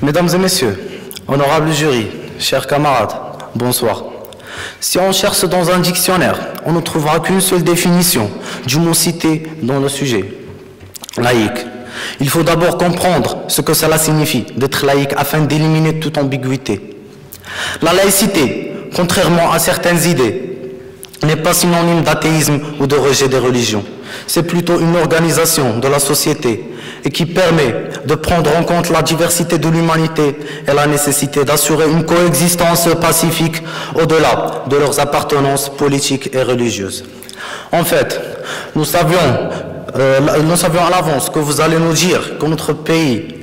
Mesdames et messieurs, honorables jury, chers camarades, bonsoir. Si on cherche dans un dictionnaire, on ne trouvera qu'une seule définition du mot cité dans le sujet, laïque. Il faut d'abord comprendre ce que cela signifie d'être laïque afin d'éliminer toute ambiguïté. La laïcité, contrairement à certaines idées, n'est pas synonyme d'athéisme ou de rejet des religions. C'est plutôt une organisation de la société et qui permet de prendre en compte la diversité de l'humanité et la nécessité d'assurer une coexistence pacifique au-delà de leurs appartenances politiques et religieuses. En fait, nous savions à l'avance que vous allez nous dire que notre pays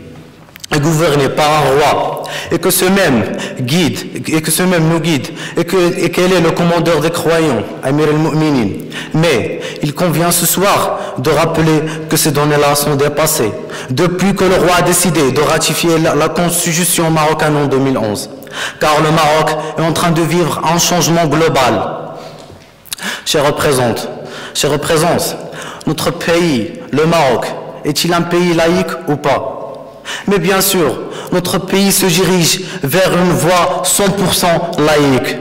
est gouverné par un roi et que ce même nous guide et quel est le commandeur des croyants, Amir al-Mu'minin. Mais il convient ce soir de rappeler que ces données-là sont dépassées depuis que le roi a décidé de ratifier la constitution marocaine en 2011, car le Maroc est en train de vivre un changement global. Chers représentants, notre pays, le Maroc, est-il un pays laïque ou pas? Mais bien sûr, notre pays se dirige vers une voie 100% laïque.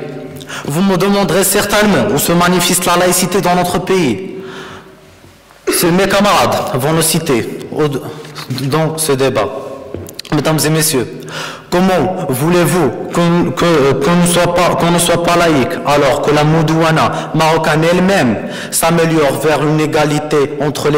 Vous me demanderez certainement où se manifeste la laïcité dans notre pays. Mes camarades vont le citer dans ce débat. Mesdames et messieurs, comment voulez-vous qu'on ne soit pas laïque alors que la Moudouana marocaine elle-même s'améliore vers une égalité entre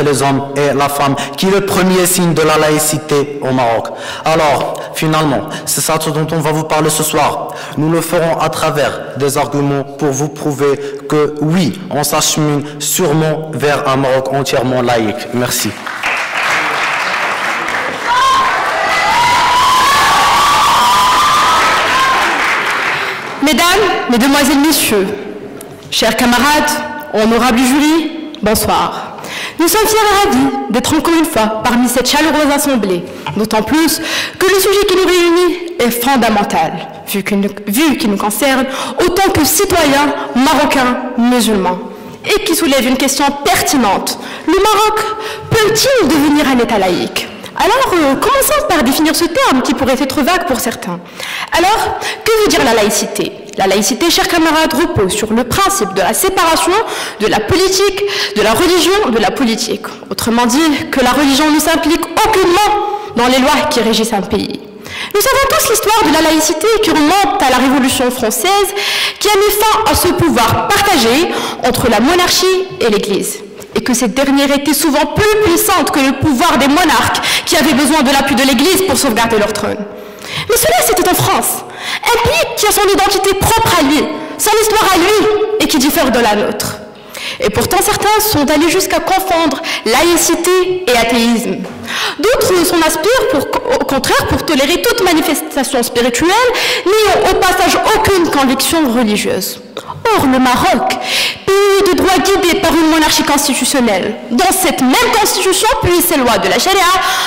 les hommes et la femme, qui est le premier signe de la laïcité au Maroc? Alors, finalement, c'est ça dont on va vous parler ce soir. Nous le ferons à travers des arguments pour vous prouver que oui, on s'achemine sûrement vers un Maroc entièrement laïque. Merci. Mesdames, Mesdemoiselles, Messieurs, chers camarades, honorables jury, bonsoir. Nous sommes fiers et ravis d'être encore une fois parmi cette chaleureuse assemblée, d'autant plus que le sujet qui nous réunit est fondamental, vu qu'il nous concerne autant que citoyens marocains musulmans, et qui soulève une question pertinente. Le Maroc peut-il devenir un État laïque? Alors, commençons par définir ce terme qui pourrait être vague pour certains. Alors, que veut dire la laïcité? La laïcité, chers camarades, repose sur le principe de la séparation de la politique, de la religion, de la politique. Autrement dit, que la religion ne s'implique aucunement dans les lois qui régissent un pays. Nous savons tous l'histoire de la laïcité qui remonte à la Révolution française, qui a mis fin à ce pouvoir partagé entre la monarchie et l'Église, et que cette dernière était souvent plus puissante que le pouvoir des monarques qui avaient besoin de l'appui de l'Église pour sauvegarder leur trône. Mais cela, c'était en France, un pays qui a son identité propre à lui, son histoire à lui, et qui diffère de la nôtre. Et pourtant, certains sont allés jusqu'à confondre laïcité et athéisme. D'autres s'en aspirent, au contraire, pour tolérer toute manifestation spirituelle, n'ayant au passage aucune conviction religieuse. Or, le Maroc, pays de droit guidé par une monarchie constitutionnelle, dont cette même constitution, puis ses lois de la charia,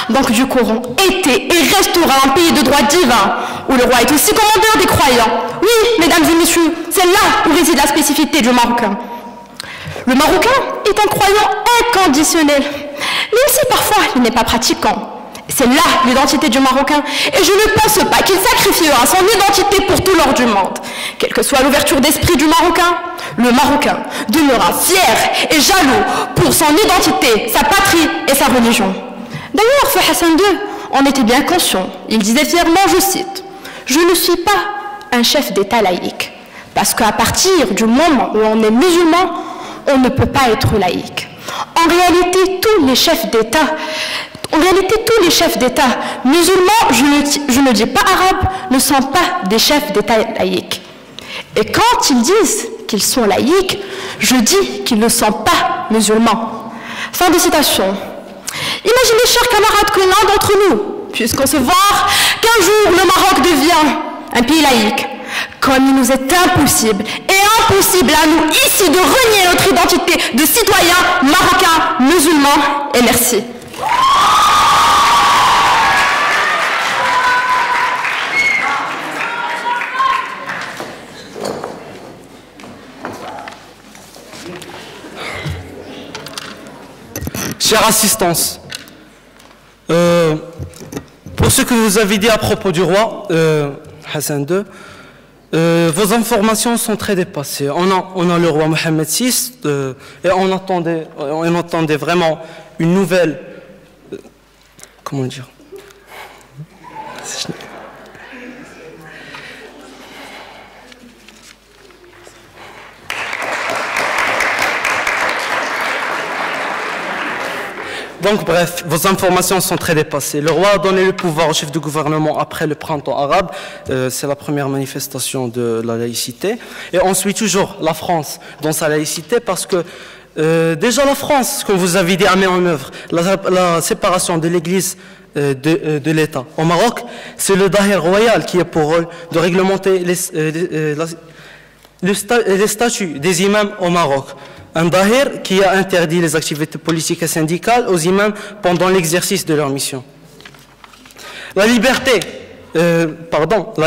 donc du Coran, était et restera un pays de droit divin, où le roi est aussi commandeur des croyants. Oui, mesdames et messieurs, c'est là où réside la spécificité du Marocain. Le Marocain est un croyant inconditionnel, même si parfois il n'est pas pratiquant. C'est là l'identité du Marocain, et je ne pense pas qu'il sacrifiera son identité pour tout l'or du monde. Quelle que soit l'ouverture d'esprit du Marocain, le Marocain demeurera fier et jaloux pour son identité, sa patrie et sa religion. D'ailleurs, Feu Hassan II en était bien conscient. Il disait fièrement, je cite, « Je ne suis pas un chef d'État laïque, parce qu'à partir du moment où on est musulman, on ne peut pas être laïque. En réalité, tous les chefs d'État musulmans, je ne dis pas arabes, ne sont pas des chefs d'État laïques. Et quand ils disent qu'ils sont laïques, je dis qu'ils ne sont pas musulmans. » Fin de citation. Imaginez, chers camarades, que l'un d'entre nous puisse concevoir qu'un jour le Maroc devient un pays laïque. Comme il nous est impossible à nous ici de renier notre identité de citoyens marocains musulmans. Et merci. Chère assistance, pour ce que vous avez dit à propos du roi Hassan II, vos informations sont très dépassées. On a le roi Mohammed VI et on attendait vraiment une nouvelle... comment dire? Donc bref, vos informations sont très dépassées. Le roi a donné le pouvoir au chef de gouvernement après le printemps arabe. C'est la première manifestation de la laïcité. Et on suit toujours la France dans sa laïcité parce que déjà la France, comme vous avez dit, a mis en œuvre la séparation de l'Église de l'État. Au Maroc, c'est le Dahir royal qui a pour rôle de réglementer les statuts des imams au Maroc. Un Dahir qui a interdit les activités politiques et syndicales aux imams pendant l'exercice de leur mission. La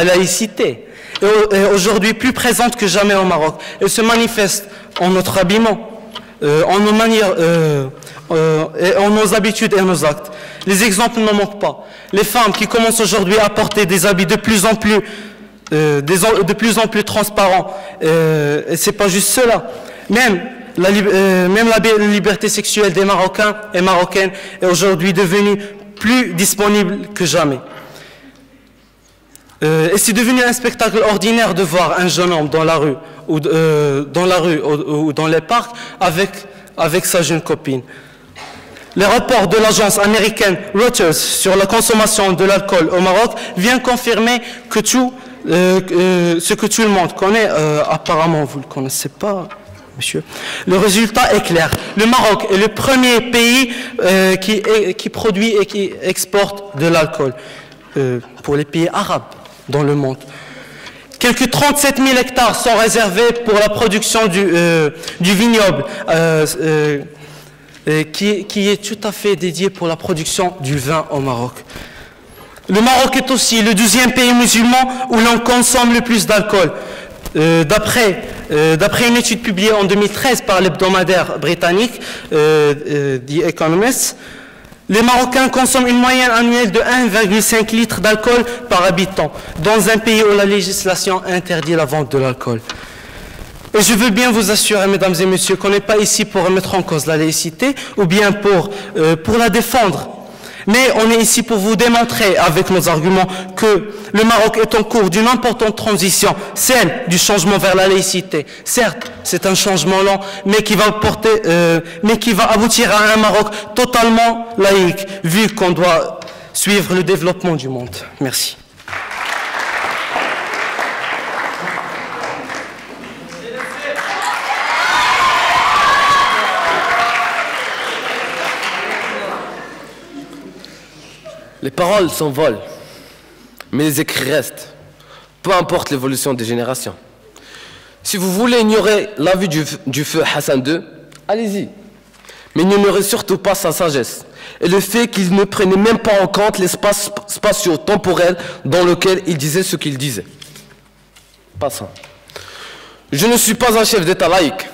laïcité est aujourd'hui plus présente que jamais au Maroc. Elle se manifeste en notre habillement, en nos manières, en nos habitudes et nos actes. Les exemples ne manquent pas. Les femmes qui commencent aujourd'hui à porter des habits de plus en plus transparents, et c'est pas juste cela. Même la liberté sexuelle des Marocains et Marocaines est aujourd'hui devenue plus disponible que jamais. Et c'est devenu un spectacle ordinaire de voir un jeune homme dans la rue ou dans les parcs avec sa jeune copine. Les rapports de l'agence américaine Reuters sur la consommation de l'alcool au Maroc viennent confirmer que ce que tout le monde connaît, apparemment vous ne le connaissez pas, monsieur. Le résultat est clair. Le Maroc est le premier pays qui produit et qui exporte de l'alcool pour les pays arabes dans le monde. Quelques 37 000 hectares sont réservés pour la production du vignoble, qui est tout à fait dédié pour la production du vin au Maroc. Le Maroc est aussi le 12e pays musulman où l'on consomme le plus d'alcool. D'après une étude publiée en 2013 par l'hebdomadaire britannique The Economist, les Marocains consomment une moyenne annuelle de 1,5 litre d'alcool par habitant, dans un pays où la législation interdit la vente de l'alcool. Et je veux bien vous assurer, mesdames et messieurs, qu'on n'est pas ici pour remettre en cause la laïcité ou bien pour la défendre. Mais on est ici pour vous démontrer avec nos arguments que le Maroc est en cours d'une importante transition, celle du changement vers la laïcité. Certes, c'est un changement lent, mais qui va aboutir à un Maroc totalement laïque, vu qu'on doit suivre le développement du monde. Merci. Les paroles s'envolent, mais les écrits restent, peu importe l'évolution des générations. Si vous voulez ignorer l'avis du feu Hassan II, allez-y. Mais n'ignorez surtout pas sa sagesse et le fait qu'il ne prenait même pas en compte l'espace spatio-temporel dans lequel il disait ce qu'il disait. Passons. Je ne suis pas un chef d'État laïque,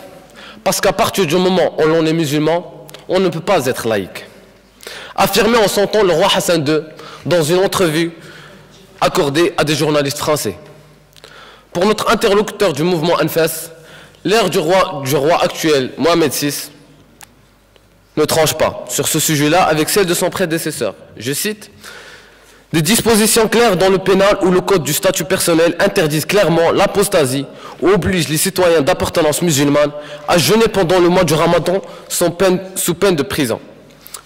parce qu'à partir du moment où l'on est musulman, on ne peut pas être laïque. Affirmé en son temps le roi Hassan II dans une entrevue accordée à des journalistes français. Pour notre interlocuteur du mouvement Anfas, l'ère du roi actuel, Mohamed VI, ne tranche pas sur ce sujet-là avec celle de son prédécesseur. Je cite, « Des dispositions claires dans le pénal ou le code du statut personnel interdisent clairement l'apostasie ou obligent les citoyens d'appartenance musulmane à jeûner pendant le mois du Ramadan sous peine de prison. »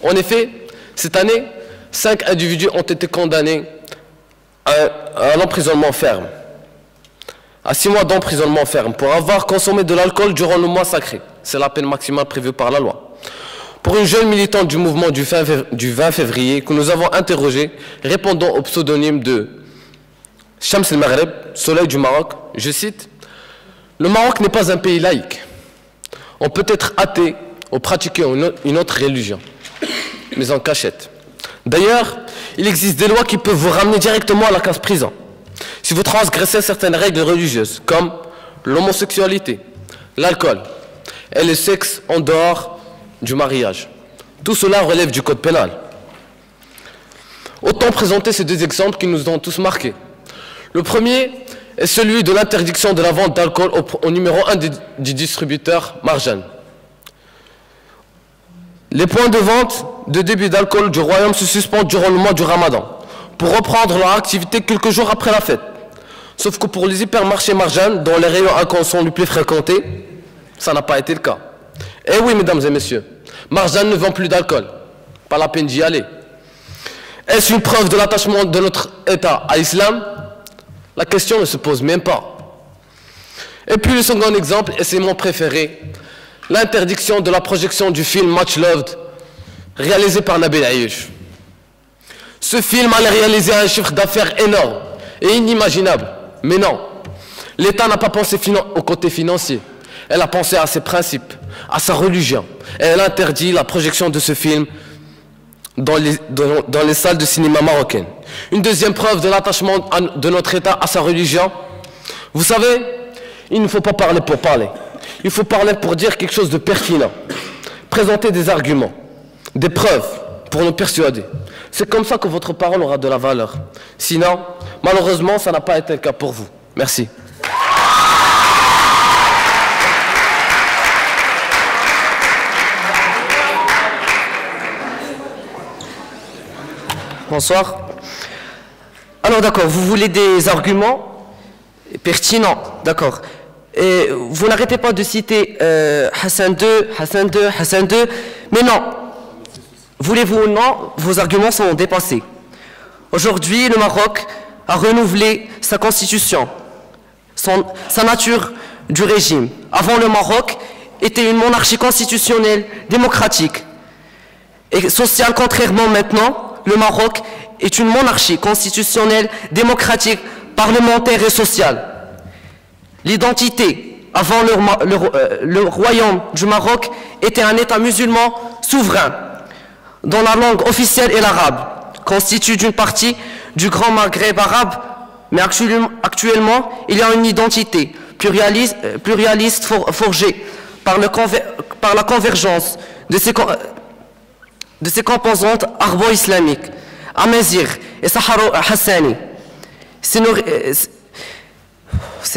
En effet, cette année, 5 individus ont été condamnés à l'emprisonnement ferme, à 6 mois d'emprisonnement ferme, pour avoir consommé de l'alcool durant le mois sacré. C'est la peine maximale prévue par la loi. Pour une jeune militante du mouvement du 20 février que nous avons interrogée, répondant au pseudonyme de Shams el-Maghreb, Soleil du Maroc, je cite, « Le Maroc n'est pas un pays laïque. On peut être athée ou pratiquer une autre religion, mais en cachette. D'ailleurs, il existe des lois qui peuvent vous ramener directement à la case prison. Si vous transgressez certaines règles religieuses, comme l'homosexualité, l'alcool et le sexe en dehors du mariage. Tout cela relève du code pénal. Autant présenter ces deux exemples qui nous ont tous marqués. Le premier est celui de l'interdiction de la vente d'alcool au numéro 1 du distributeur Marjan. Les points de vente de débit d'alcool du royaume se suspendent durant le mois du Ramadan pour reprendre leur activité quelques jours après la fête. Sauf que pour les hypermarchés Marjan, dont les rayons alcool sont les plus fréquentés, ça n'a pas été le cas. Eh oui, mesdames et messieurs, Marjan ne vend plus d'alcool. Pas la peine d'y aller. Est-ce une preuve de l'attachement de notre État à l'islam? La question ne se pose même pas. Et puis le second exemple, et c'est mon préféré, l'interdiction de la projection du film Much Loved, réalisé par Nabil Ayouch. Ce film allait réaliser un chiffre d'affaires énorme et inimaginable. Mais non, l'État n'a pas pensé au côté financier. Elle a pensé à ses principes, à sa religion. Et elle interdit la projection de ce film dans les salles de cinéma marocaines. Une deuxième preuve de l'attachement de notre État à sa religion. Vous savez, il ne faut pas parler pour parler. Il faut parler pour dire quelque chose de pertinent. Présenter des arguments, des preuves pour nous persuader. C'est comme ça que votre parole aura de la valeur. Sinon, malheureusement, ça n'a pas été le cas pour vous. Merci. Bonsoir. Alors d'accord, vous voulez des arguments pertinents, d'accord. Et vous n'arrêtez pas de citer Hassan II, mais non. Voulez-vous ou non, vos arguments sont dépassés. Aujourd'hui, le Maroc a renouvelé sa constitution, sa nature du régime. Avant, le Maroc était une monarchie constitutionnelle, démocratique et sociale. Contrairement maintenant, le Maroc est une monarchie constitutionnelle, démocratique, parlementaire et sociale. L'identité, avant le royaume du Maroc, était un État musulman souverain, dont la langue officielle est l'arabe, constitue d'une partie du Grand Maghreb arabe, mais actuellement, il y a une identité pluraliste forgée par la convergence de ses composantes arabo-islamiques, Amazigh et Saharo-Hassani. C'est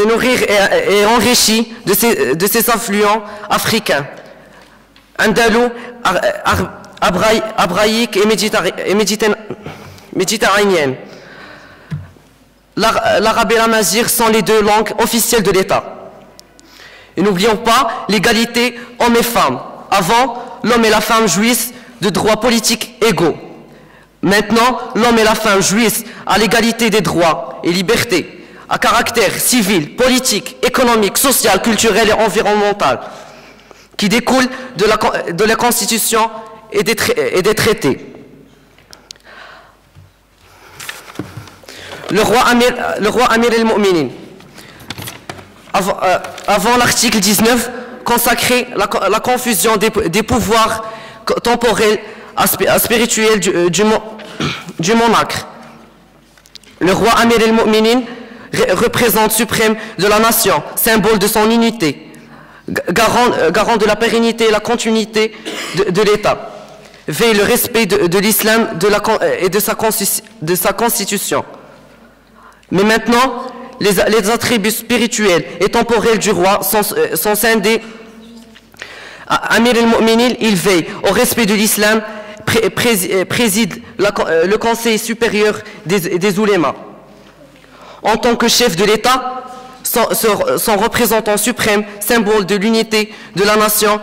nourrir et enrichi de ses affluents africains, andalous, abraïques et méditerranéennes. L'arabe et l'amazigh sont les deux langues officielles de l'État. Et n'oublions pas l'égalité hommes et femmes. Avant, l'homme et la femme jouissent de droits politiques égaux. Maintenant, l'homme et la femme jouissent à l'égalité des droits et libertés, à caractère civil, politique, économique, social, culturel et environnemental, qui découlent de la Constitution et des traités. Le roi Amir el-Mu'minin, avant l'article 19, consacrait la confusion des pouvoirs temporels à spirituels du monarque. Le roi Amir el-Mu'minin représente suprême de la nation, symbole de son unité, garant de la pérennité et la continuité de l'État, veille le respect de l'islam et de sa constitution. Mais maintenant, les attributs spirituels et temporels du roi sont scindés. Amir el-Mu'minin, il veille au respect de l'islam, préside le conseil supérieur des oulémas. En tant que chef de l'État, son représentant suprême, symbole de l'unité de la nation,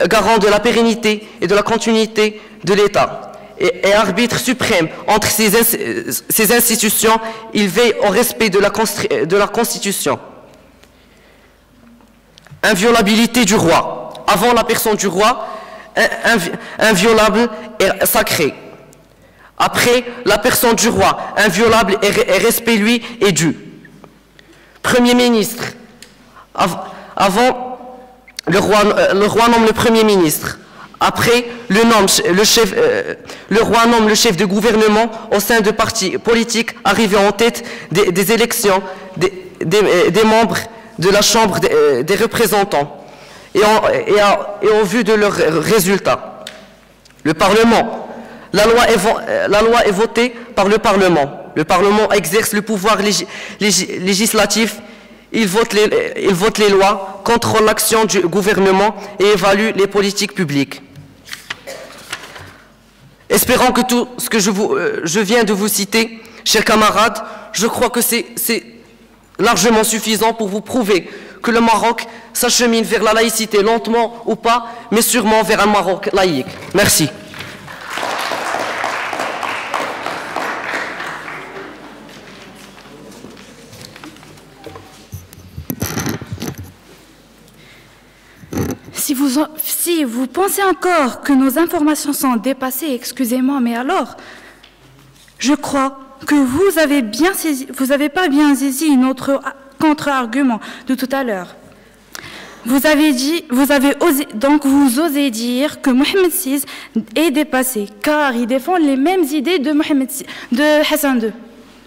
garant de la pérennité et de la continuité de l'État, et arbitre suprême entre ces institutions, il veille au respect de la Constitution. Inviolabilité du roi. Avant la personne du roi, inviolable et sacré. Après, la personne du roi, inviolable et respect lui est dû. Premier ministre. Avant, le roi nomme le premier ministre. Après, le roi nomme le chef de gouvernement au sein de partis politiques arrivés en tête des élections des membres de la Chambre des représentants et en vue de leurs résultats. Le Parlement. La loi est votée par le Parlement. Le Parlement exerce le pouvoir législatif. Il vote les lois, contrôle l'action du gouvernement et évalue les politiques publiques. Espérant que tout ce que je viens de vous citer, chers camarades, je crois que c'est largement suffisant pour vous prouver que le Maroc s'achemine vers la laïcité, lentement ou pas, mais sûrement vers un Maroc laïque. Merci. Si vous pensez encore que nos informations sont dépassées, excusez-moi, mais alors, je crois que vous avez pas bien saisi notre contre-argument de tout à l'heure. Vous osez dire que Mohamed VI est dépassé, car il défend les mêmes idées de Hassan II,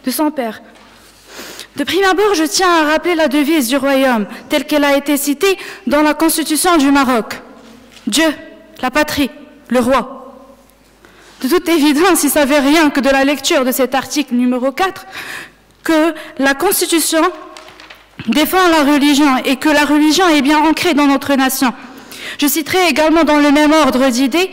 de son père. De prime abord, je tiens à rappeler la devise du royaume, telle qu'elle a été citée dans la Constitution du Maroc. Dieu, la patrie, le roi. De toute évidence, il ne savait rien que de la lecture de cet article numéro 4, que la Constitution défend la religion et que la religion est bien ancrée dans notre nation. Je citerai également dans le même ordre d'idées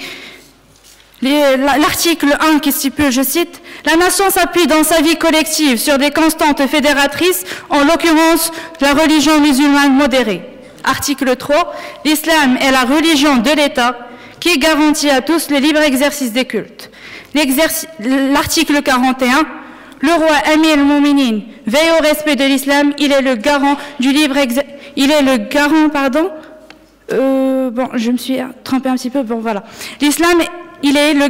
l'article 1 qui stipule, je cite, « La nation s'appuie dans sa vie collective sur des constantes fédératrices, en l'occurrence la religion musulmane modérée. » Article 3, « L'islam est la religion de l'État qui garantit à tous le libre exercice des cultes. » L'article 41, « Le roi Amir al-Mouminin veille au respect de l'islam, il est le garant du libre exercice... » Il est le garant, pardon, bon, je me suis trompée un petit peu, bon voilà. L'islam, il est le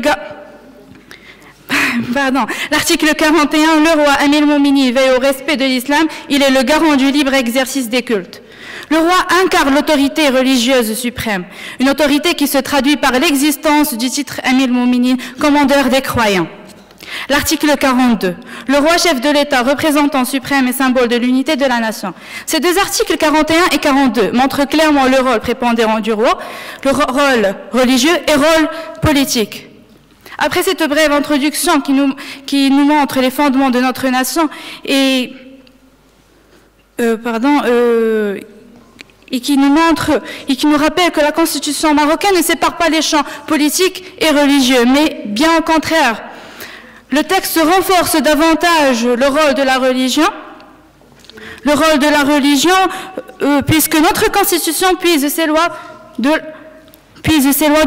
Pardon. L'article 41, le roi Amir al-Mouminin veille au respect de l'islam, il est le garant du libre exercice des cultes. Le roi incarne l'autorité religieuse suprême, une autorité qui se traduit par l'existence du titre Amir al-Mouminin, commandeur des croyants. L'article 42, le roi chef de l'État, représentant suprême et symbole de l'unité de la nation. Ces deux articles 41 et 42 montrent clairement le rôle prépondérant du roi, le rôle religieux et rôle politique. Après cette brève introduction qui nous montre les fondements de notre nation et qui nous rappelle que la Constitution marocaine ne sépare pas les champs politiques et religieux, mais bien au contraire. Le texte renforce davantage le rôle de la religion, puisque notre Constitution puise ses lois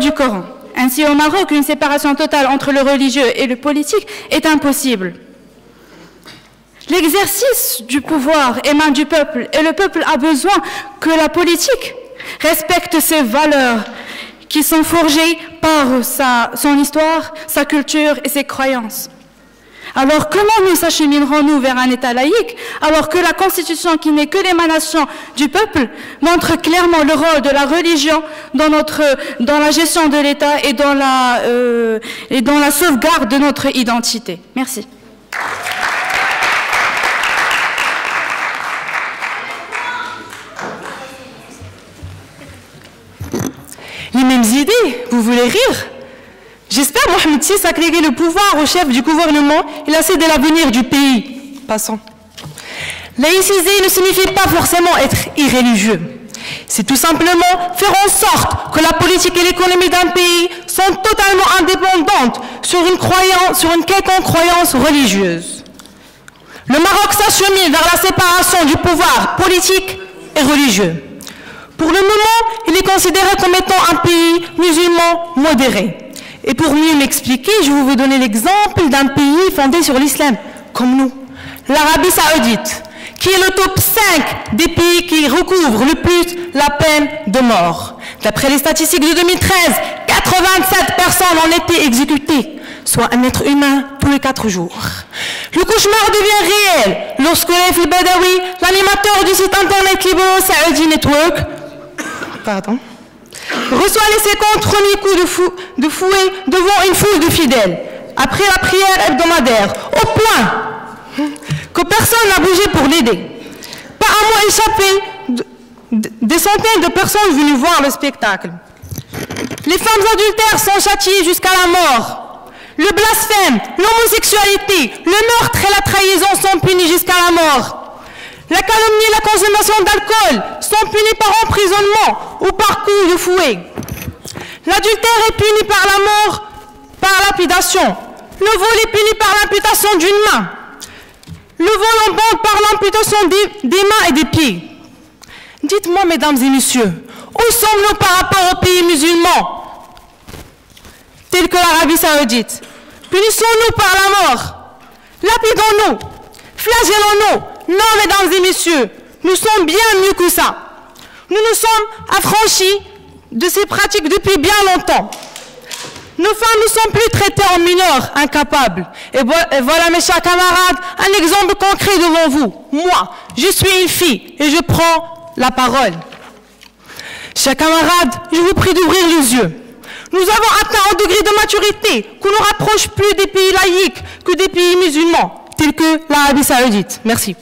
du Coran. Ainsi, au Maroc, une séparation totale entre le religieux et le politique est impossible. L'exercice du pouvoir émane du peuple, et le peuple a besoin que la politique respecte ses valeurs qui sont forgées par son histoire, sa culture et ses croyances. Alors comment nous s'acheminerons-nous vers un État laïque alors que la Constitution, qui n'est que l'émanation du peuple, montre clairement le rôle de la religion dans la gestion de l'État et dans la sauvegarde de notre identité. Merci. Les mêmes idées, vous voulez rire? J'espère Mohamed VI a créé le pouvoir au chef du gouvernement et a cédé l'avenir du pays. Passons. Laïciser ne signifie pas forcément être irréligieux. C'est tout simplement faire en sorte que la politique et l'économie d'un pays sont totalement indépendantes sur une quelconque croyance religieuse. Le Maroc s'achemine vers la séparation du pouvoir politique et religieux. Pour le moment, il est considéré comme étant un pays musulman modéré. Et pour mieux m'expliquer, je vais vous donner l'exemple d'un pays fondé sur l'islam, comme nous, l'Arabie Saoudite, qui est le top 5 des pays qui recouvrent le plus la peine de mort. D'après les statistiques de 2013, 87 personnes ont été exécutées, soit un être humain tous les 4 jours. Le cauchemar devient réel lorsque Raif Badawi, l'animateur du site internet libéral Saudi Network, reçoit les 50 premiers coups de fouet devant une foule de fidèles, après la prière hebdomadaire, au point que personne n'a bougé pour l'aider. Pas un mot échappé des centaines de personnes venues voir le spectacle. Les femmes adultères sont châtiées jusqu'à la mort. Le blasphème, l'homosexualité, le meurtre et la trahison sont punis jusqu'à la mort. La calomnie et la consommation d'alcool sont punis par emprisonnement ou par coups de fouet. L'adultère est puni par la mort, par lapidation. Le vol est puni par l'amputation d'une main. Le vol en bande par l'amputation des mains et des pieds. Dites-moi, mesdames et messieurs, où sommes-nous par rapport aux pays musulmans, tels que l'Arabie Saoudite? Punissons-nous par la mort? Lapidons-nous? Flagellons-nous? Non, mesdames et messieurs, nous sommes bien mieux que ça. Nous nous sommes affranchis de ces pratiques depuis bien longtemps. Nos femmes ne sont plus traitées en mineurs, incapables. Et voilà, mes chers camarades, un exemple concret devant vous. Moi, je suis une fille et je prends la parole. Chers camarades, je vous prie d'ouvrir les yeux. Nous avons atteint un degré de maturité qu'on ne rapproche plus des pays laïques que des pays musulmans, tels que l'Arabie Saoudite. Merci.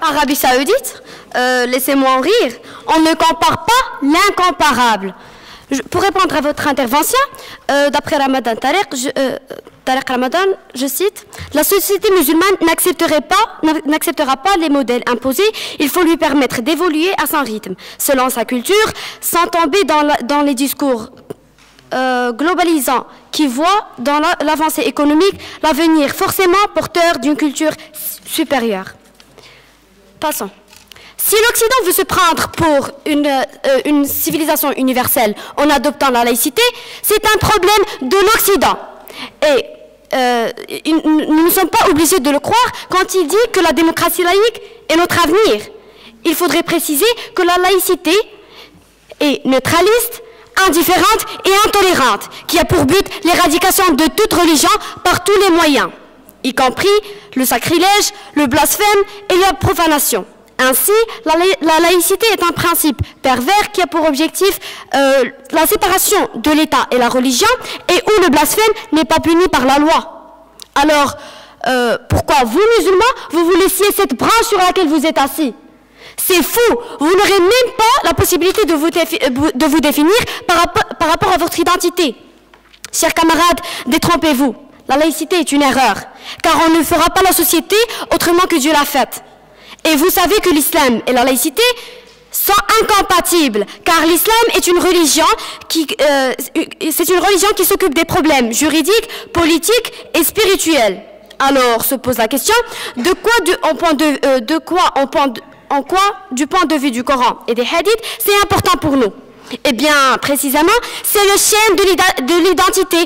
Arabie Saoudite, laissez-moi en rire, on ne compare pas l'incomparable. Pour répondre à votre intervention, d'après Ramadan Tariq Ramadan, je cite, « La société musulmane n'acceptera pas les modèles imposés, il faut lui permettre d'évoluer à son rythme, selon sa culture, sans tomber dans les discours globalisants qui voient dans l'avancée économique l'avenir forcément porteur d'une culture supérieure. » Passons. Si l'Occident veut se prendre pour une civilisation universelle en adoptant la laïcité, c'est un problème de l'Occident. Et nous ne sommes pas obligés de le croire quand il dit que la démocratie laïque est notre avenir. Il faudrait préciser que la laïcité est neutraliste, indifférente et intolérante, qui a pour but l'éradication de toute religion par tous les moyens, y compris le sacrilège, le blasphème et la profanation. Ainsi, la laïcité est un principe pervers qui a pour objectif la séparation de l'État et la religion et où le blasphème n'est pas puni par la loi. Alors, pourquoi vous, musulmans, vous vous laissiez cette branche sur laquelle vous êtes assis? C'est fou, vous n'aurez même pas la possibilité de vous définir par rapport à votre identité. Chers camarades, détrompez-vous, la laïcité est une erreur, car on ne fera pas la société autrement que Dieu l'a faite. Et vous savez que l'islam et la laïcité sont incompatibles, car l'islam est une religion qui s'occupe des problèmes juridiques, politiques et spirituels. Alors se pose la question, du point de vue du Coran et des hadiths, c'est important pour nous. Eh bien, précisément, c'est le chêne de l'identité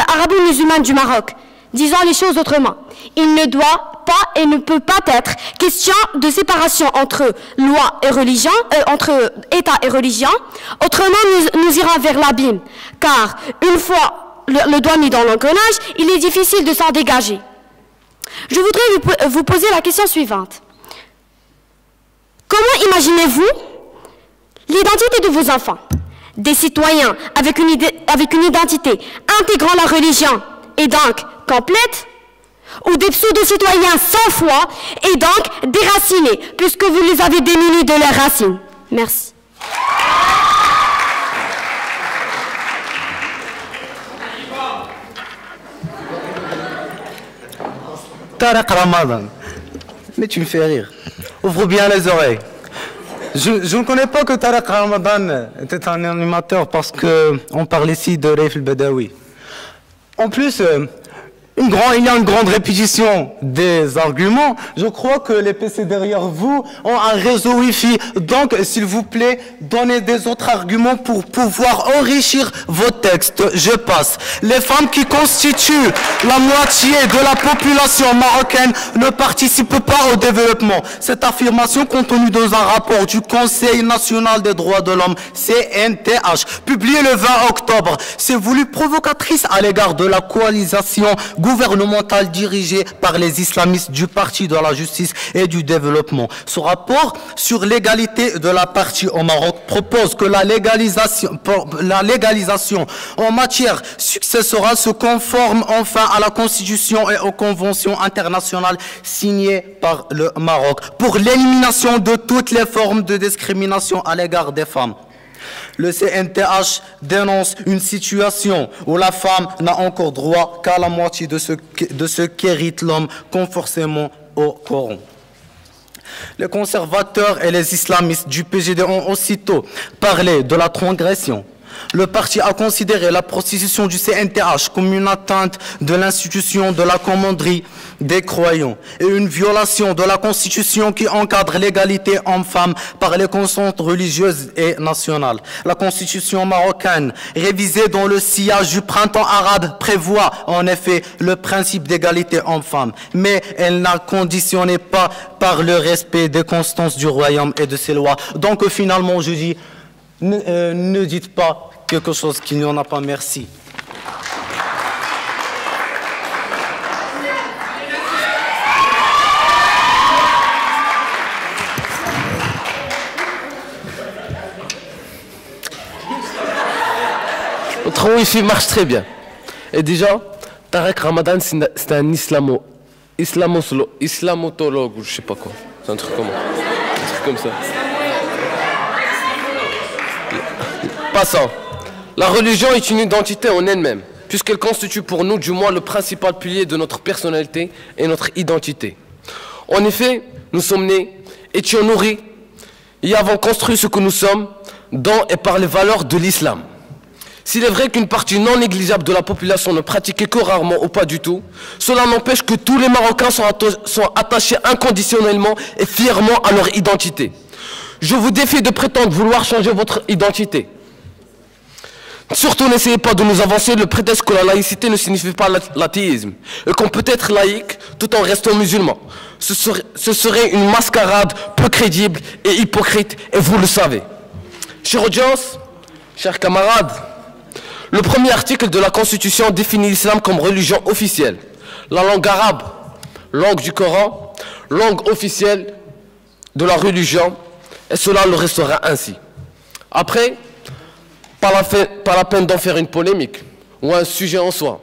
arabo-musulmane du Maroc. Disons les choses autrement. Il ne doit pas et ne peut pas être question de séparation entre loi et religion, entre État et religion. Autrement, nous irons vers l'abîme. Car une fois le doigt mis dans l'engrenage, il est difficile de s'en dégager. Je voudrais vous poser la question suivante. Comment imaginez-vous l'identité de vos enfants? Des citoyens avec une identité intégrant la religion et donc complète, ou des pseudo-citoyens sans foi et donc déracinés, puisque vous les avez démunis de leurs racines. Merci. Tariq Ramadan, mais tu me fais rire. Ouvre bien les oreilles. Je ne connais pas que Tariq Ramadan était un animateur parce qu'on parle ici de Raif el-Badawi. En plus, il y a une grande répétition des arguments. Je crois que les PC derrière vous ont un réseau Wi-Fi. Donc, s'il vous plaît, donnez des autres arguments pour pouvoir enrichir vos textes. Je passe. Les femmes qui constituent la moitié de la population marocaine ne participent pas au développement. Cette affirmation contenue dans un rapport du Conseil national des droits de l'homme, CNTH, publié le 20 octobre, s'est voulue provocatrice à l'égard de la coalition gouvernemental dirigé par les islamistes du Parti de la justice et du développement. Ce rapport sur l'égalité de la partie au Maroc propose que la légalisation en matière successorale se conforme enfin à la Constitution et aux conventions internationales signées par le Maroc pour l'élimination de toutes les formes de discrimination à l'égard des femmes. Le CNTH dénonce une situation où la femme n'a encore droit qu'à la moitié de ce qu'hérite l'homme conformément au Coran. Les conservateurs et les islamistes du PJD ont aussitôt parlé de la transgression. Le parti a considéré la prostitution du CNTH comme une atteinte de l'institution de la commanderie des croyants et une violation de la Constitution qui encadre l'égalité homme-femme par les constantes religieuses et nationales. La Constitution marocaine, révisée dans le sillage du printemps arabe, prévoit en effet le principe d'égalité homme-femme, mais elle n'a conditionné pas par le respect des constances du royaume et de ses lois. Donc finalement, je dis, ne dites pas quelque chose qu'il n'y en a pas. Merci. Notre wifi marche très bien. Et déjà, Tarek Ramadan, c'est un islamotologue, ou je sais pas quoi. C'est un truc comme ça. Passant. La religion est une identité en elle-même, puisqu'elle constitue pour nous, du moins, le principal pilier de notre personnalité et notre identité. En effet, nous sommes nés, étions nourris et avons construit ce que nous sommes dans et par les valeurs de l'islam. S'il est vrai qu'une partie non négligeable de la population ne pratiquait que rarement ou pas du tout, cela n'empêche que tous les Marocains sont attachés inconditionnellement et fièrement à leur identité. Je vous défie de prétendre vouloir changer votre identité. Surtout, n'essayez pas de nous avancer le prétexte que la laïcité ne signifie pas l'athéisme et qu'on peut être laïque tout en restant musulman. Ce serait une mascarade peu crédible et hypocrite, et vous le savez. Chère audience, chers camarades, le premier article de la Constitution définit l'islam comme religion officielle. La langue arabe, langue du Coran, langue officielle de la religion, et cela le restera ainsi. Après, pas la peine d'en faire une polémique ou un sujet en soi.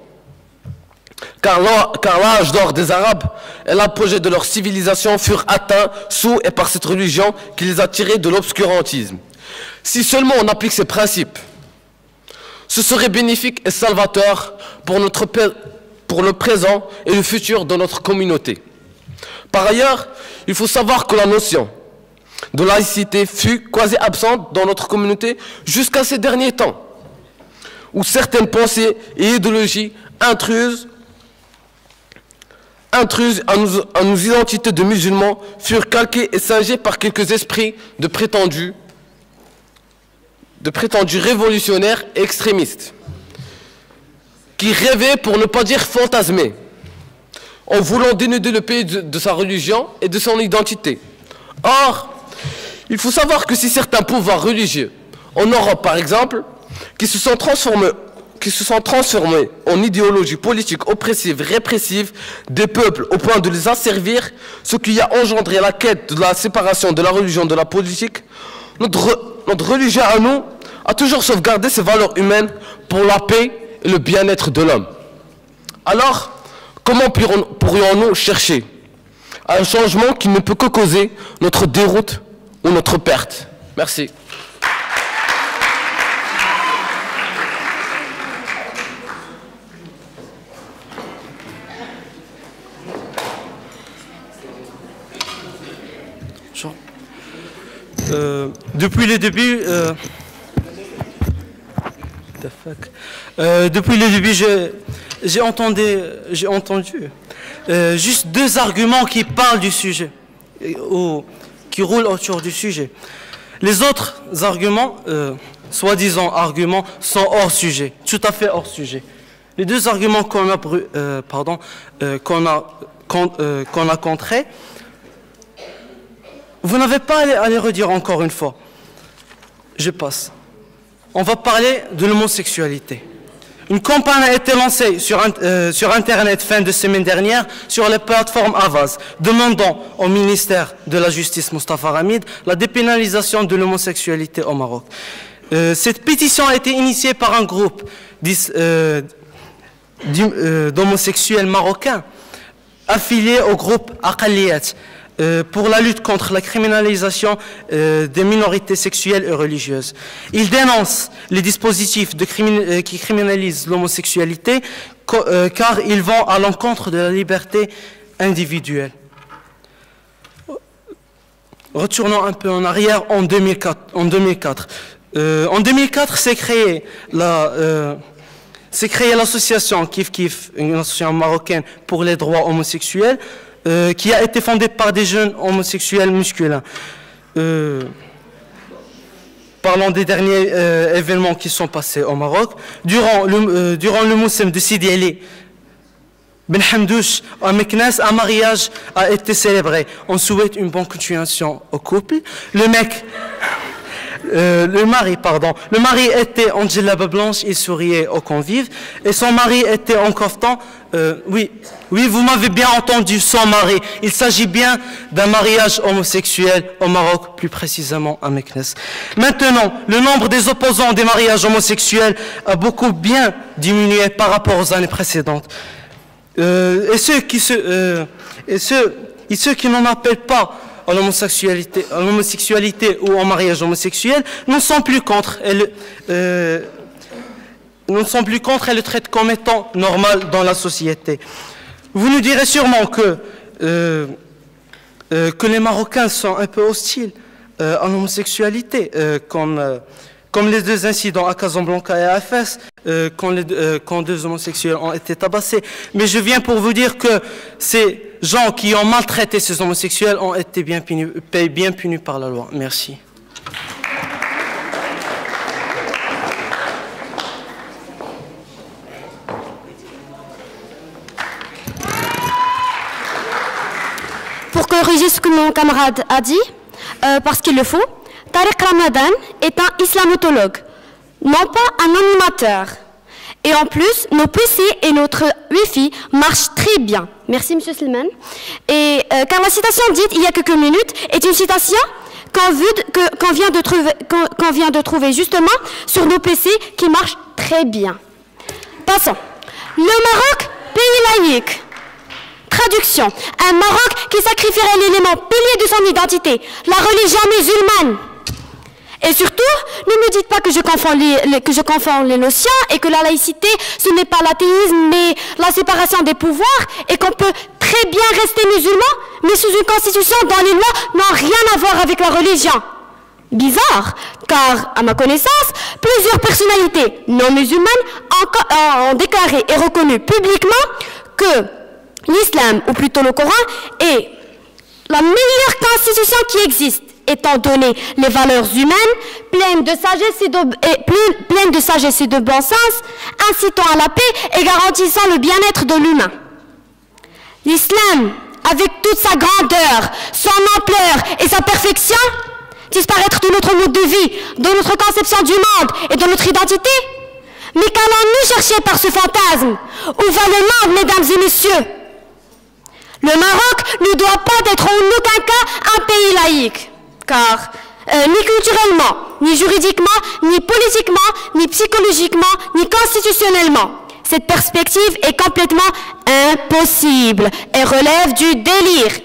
Car l'âge d'or des Arabes et l'apogée de leur civilisation furent atteints sous et par cette religion qui les a tirés de l'obscurantisme. Si seulement on applique ces principes, ce serait bénéfique et salvateur pour le présent et le futur de notre communauté. Par ailleurs, il faut savoir que la notion de laïcité fut quasi absente dans notre communauté jusqu'à ces derniers temps, où certaines pensées et idéologies intrusent à nos identités de musulmans furent calquées et singées par quelques esprits de prétendus révolutionnaires et extrémistes, qui rêvaient, pour ne pas dire fantasmer, en voulant dénuder le pays de sa religion et de son identité. Or, il faut savoir que si certains pouvoirs religieux, en Europe par exemple, qui se sont transformés en idéologie politique oppressive, répressive des peuples au point de les asservir, ce qui a engendré la quête de la séparation de la religion de la politique, notre religion à nous a toujours sauvegardé ses valeurs humaines pour la paix et le bien-être de l'homme. Alors, comment pourrions-nous chercher un changement qui ne peut que causer notre déroute ou notre perte? Merci. Depuis le début, j'ai entendu juste deux arguments qui parlent du sujet, ou qui roulent autour du sujet. Les autres arguments, soi-disant arguments, sont hors sujet, tout à fait hors sujet. Les deux arguments qu'on a contrés, vous n'avez pas à les redire encore une fois. Je passe. On va parler de l'homosexualité. Une campagne a été lancée sur Internet fin de semaine dernière sur la plateforme Avaz, demandant au ministère de la Justice, Mostafa Hamid, la dépénalisation de l'homosexualité au Maroc. Cette pétition a été initiée par un groupe d'homosexuels marocains affiliés au groupe Aqaliyat pour la lutte contre la criminalisation des minorités sexuelles et religieuses. Ils dénoncent les dispositifs qui criminalisent l'homosexualité car ils vont à l'encontre de la liberté individuelle. Retournons un peu en arrière en 2004. En 2004, s'est créée l'association Kif Kif, une association marocaine pour les droits homosexuels, qui a été fondée par des jeunes homosexuels masculins. Parlons des derniers événements qui sont passés au Maroc. Durant le Moussem de Sidi Ali Ben Hamdouche à Meknès, un mariage a été célébré. On souhaite une bonne continuation au couple. Le mari était en djellaba blanche, il souriait aux convives, et son mari était en caftan. Oui, vous m'avez bien entendu, son mari. Il s'agit bien d'un mariage homosexuel au Maroc, plus précisément à Meknès. Maintenant, le nombre des opposants des mariages homosexuels a beaucoup bien diminué par rapport aux années précédentes. Et ceux qui n'en appellent pas à l'homosexualité ou au mariage homosexuel ne sont plus contre et le traitent comme étant normal dans la société. Vous nous direz sûrement que les Marocains sont un peu hostiles à l'homosexualité, comme les deux incidents à Casablanca et à Fès, quand deux homosexuels ont été tabassés. Mais je viens pour vous dire que ces gens qui ont maltraité ces homosexuels ont été bien punis par la loi. Merci. Pour corriger ce que mon camarade a dit, parce qu'il le faut, Tariq Ramadan est un islamotologue, non pas un animateur. Et en plus, nos PC et notre Wi-Fi marchent très bien. Merci, Monsieur Slimane. Et car la citation dite il y a quelques minutes est une citation qu'on vient de trouver justement sur nos PC qui marchent très bien. Passons. Le Maroc, pays laïque. Traduction. Un Maroc qui sacrifierait l'élément pilier de son identité, la religion musulmane. Et surtout, ne me dites pas que je confonds les notions et que la laïcité, ce n'est pas l'athéisme, mais la séparation des pouvoirs et qu'on peut très bien rester musulman, mais sous une constitution dont les lois n'ont rien à voir avec la religion. Bizarre, car, à ma connaissance, plusieurs personnalités non musulmanes ont déclaré et reconnu publiquement que l'islam, ou plutôt le Coran, est la meilleure constitution qui existe, étant donné les valeurs humaines, pleines de sagesse et de bon sens, incitant à la paix et garantissant le bien-être de l'humain. L'islam, avec toute sa grandeur, son ampleur et sa perfection, disparaître de notre mode de vie, de notre conception du monde et de notre identité? Mais qu'allons-nous chercher par ce fantasme? Où va le monde, mesdames et messieurs? Le Maroc ne doit pas être en aucun cas un pays laïque, car ni culturellement, ni juridiquement, ni politiquement, ni psychologiquement, ni constitutionnellement, cette perspective est complètement impossible et relève du délire.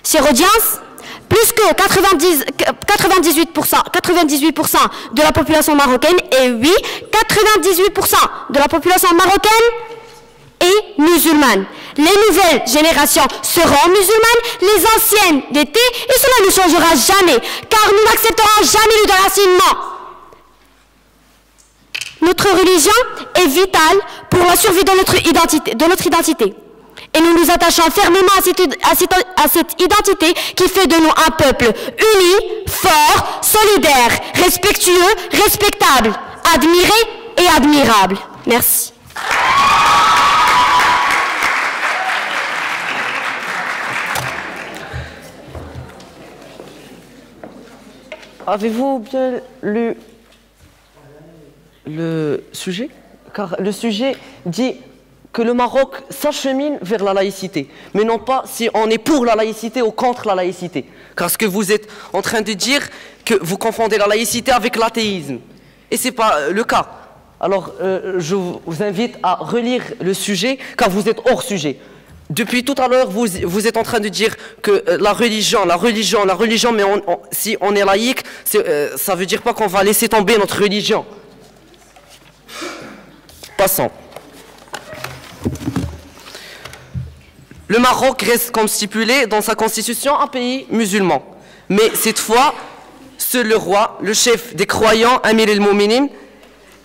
Chère audience, plus que 98% de la population marocaine, et oui, 98% de la population marocaine est musulmane. Les nouvelles générations seront musulmanes, les anciennes l'étaient, et cela ne changera jamais, car nous n'accepterons jamais le déracinement. Notre religion est vitale pour la survie de notre identité. Et nous nous attachons fermement à cette identité qui fait de nous un peuple uni, fort, solidaire, respectueux, respectable, admiré et admirable. Merci. Avez-vous bien lu le sujet? car le sujet dit que le Maroc s'achemine vers la laïcité, mais non pas si on est pour la laïcité ou contre la laïcité. Car ce que vous êtes en train de dire, que vous confondez la laïcité avec l'athéisme. Et ce n'est pas le cas. Alors, je vous invite à relire le sujet, car vous êtes hors sujet. Depuis tout à l'heure, vous êtes en train de dire que la religion, mais si on est laïque, ça ne veut dire pas qu'on va laisser tomber notre religion. Passons. Le Maroc reste comme stipulé dans sa constitution un pays musulman. Mais cette fois, seul le roi, le chef des croyants, Amir el-Mouminin,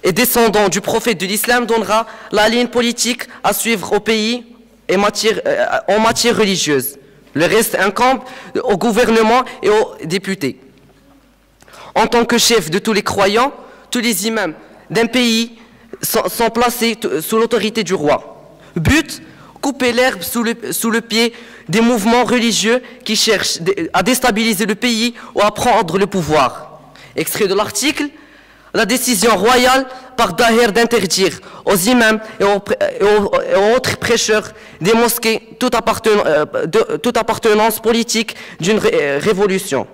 et descendant du prophète de l'islam, donnera la ligne politique à suivre au pays et en matière religieuse. Le reste incombe au gouvernement et aux députés. En tant que chef de tous les croyants, tous les imams d'un pays sont placés sous l'autorité du roi. But, couper l'herbe sous le pied des mouvements religieux qui cherchent à déstabiliser le pays ou à prendre le pouvoir. Extrait de l'article, la décision royale par Daher d'interdire aux imams et aux autres prêcheurs des mosquées toute appartenance politique d'une révolution.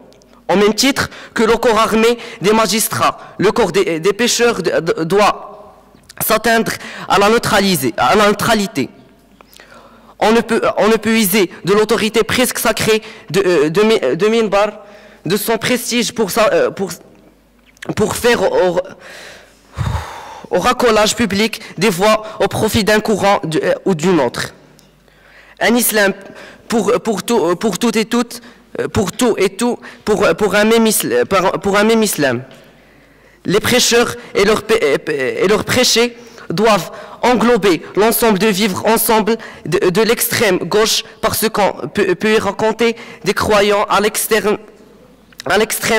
Au même titre que le corps armé des magistrats, le corps des pêcheurs doit s'atteindre à la neutralité. On ne peut user de l'autorité presque sacrée de Minbar, de son prestige pour faire au racolage public des voix au profit d'un courant ou d'une autre. Un islam pour tout et tout, pour un même islam. Les prêcheurs et leurs prêchés doivent englober l'ensemble de vivre ensemble de l'extrême gauche, parce qu'on peut y raconter des croyants à l'extrême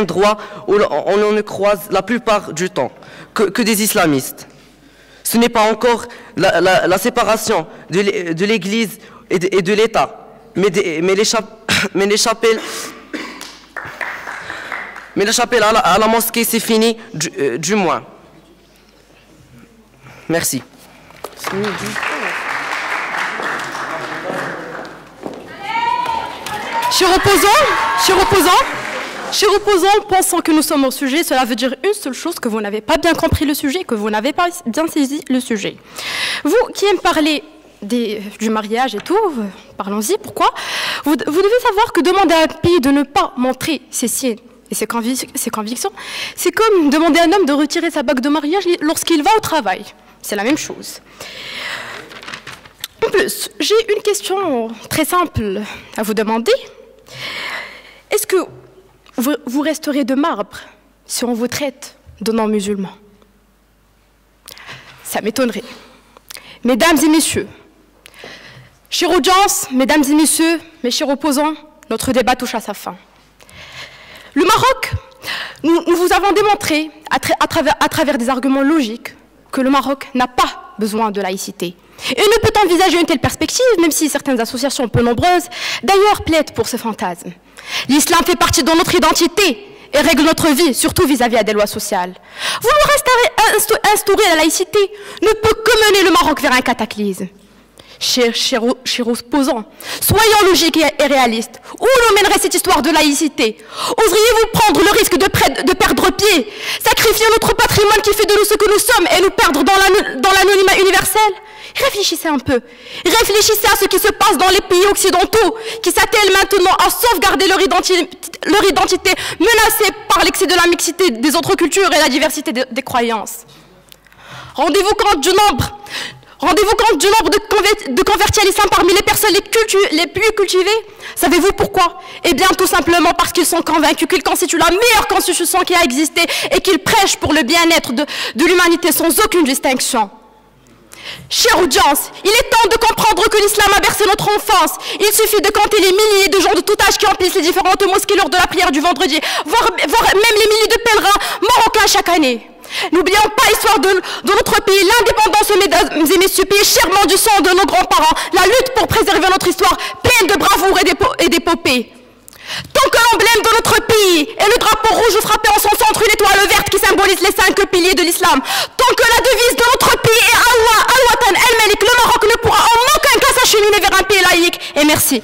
droit où on ne croise la plupart du temps que des islamistes. Ce n'est pas encore la séparation de l'Église et de l'État, mais les chapelles à la mosquée, c'est fini du moins. Merci. Chers opposants, pensant que nous sommes au sujet, cela veut dire une seule chose, que vous n'avez pas bien compris le sujet, que vous n'avez pas bien saisi le sujet. Vous qui aimez parler du mariage et tout, parlons-y, pourquoi vous devez savoir que demander à un pays de ne pas montrer ses signes et ses convictions, c'est comme demander à un homme de retirer sa bague de mariage lorsqu'il va au travail. C'est la même chose. En plus, j'ai une question très simple à vous demander. Est-ce que vous resterez de marbre si on vous traite de non-musulmans? Ça m'étonnerait. Mesdames et messieurs, chère audience, mesdames et messieurs, mes chers opposants, notre débat touche à sa fin. Le Maroc, nous vous avons démontré à travers des arguments logiques que le Maroc n'a pas besoin de laïcité. Et ne peut envisager une telle perspective, même si certaines associations peu nombreuses, d'ailleurs, plaident pour ce fantasme. L'islam fait partie de notre identité et règle notre vie, surtout vis-à-vis des lois sociales. Vouloir instaurer la laïcité ne peut que mener le Maroc vers un cataclysme. Chers opposants, soyons logiques et réalistes. Où nous mènerait cette histoire de laïcité? Oseriez-vous prendre le risque de perdre pied, sacrifier notre patrimoine qui fait de nous ce que nous sommes et nous perdre dans l'anonymat universel? Réfléchissez un peu. Réfléchissez à ce qui se passe dans les pays occidentaux qui s'attellent maintenant à sauvegarder leur identité menacée par l'excès de la mixité des autres cultures et la diversité des croyances. Rendez-vous compte du nombre de convertis à l'islam parmi les personnes les plus cultivées? Savez-vous pourquoi? Eh bien, tout simplement parce qu'ils sont convaincus qu'ils constituent la meilleure constitution qui a existé et qu'ils prêchent pour le bien-être de l'humanité sans aucune distinction. Chère audience, il est temps de comprendre que l'islam a bercé notre enfance. Il suffit de compter les milliers de gens de tout âge qui emplissent les différentes mosquées lors de la prière du vendredi, voire même les milliers de pèlerins marocains chaque année. N'oublions pas l'histoire de notre pays, l'indépendance, mesdames et messieurs, pays chèrement du sang de nos grands-parents, la lutte pour préserver notre histoire pleine de bravoure et d'épopées. Tant que l'emblème de notre pays est le drapeau rouge frappé en son centre une étoile verte qui symbolise les 5 piliers de l'islam, tant que la devise de notre pays est Merci.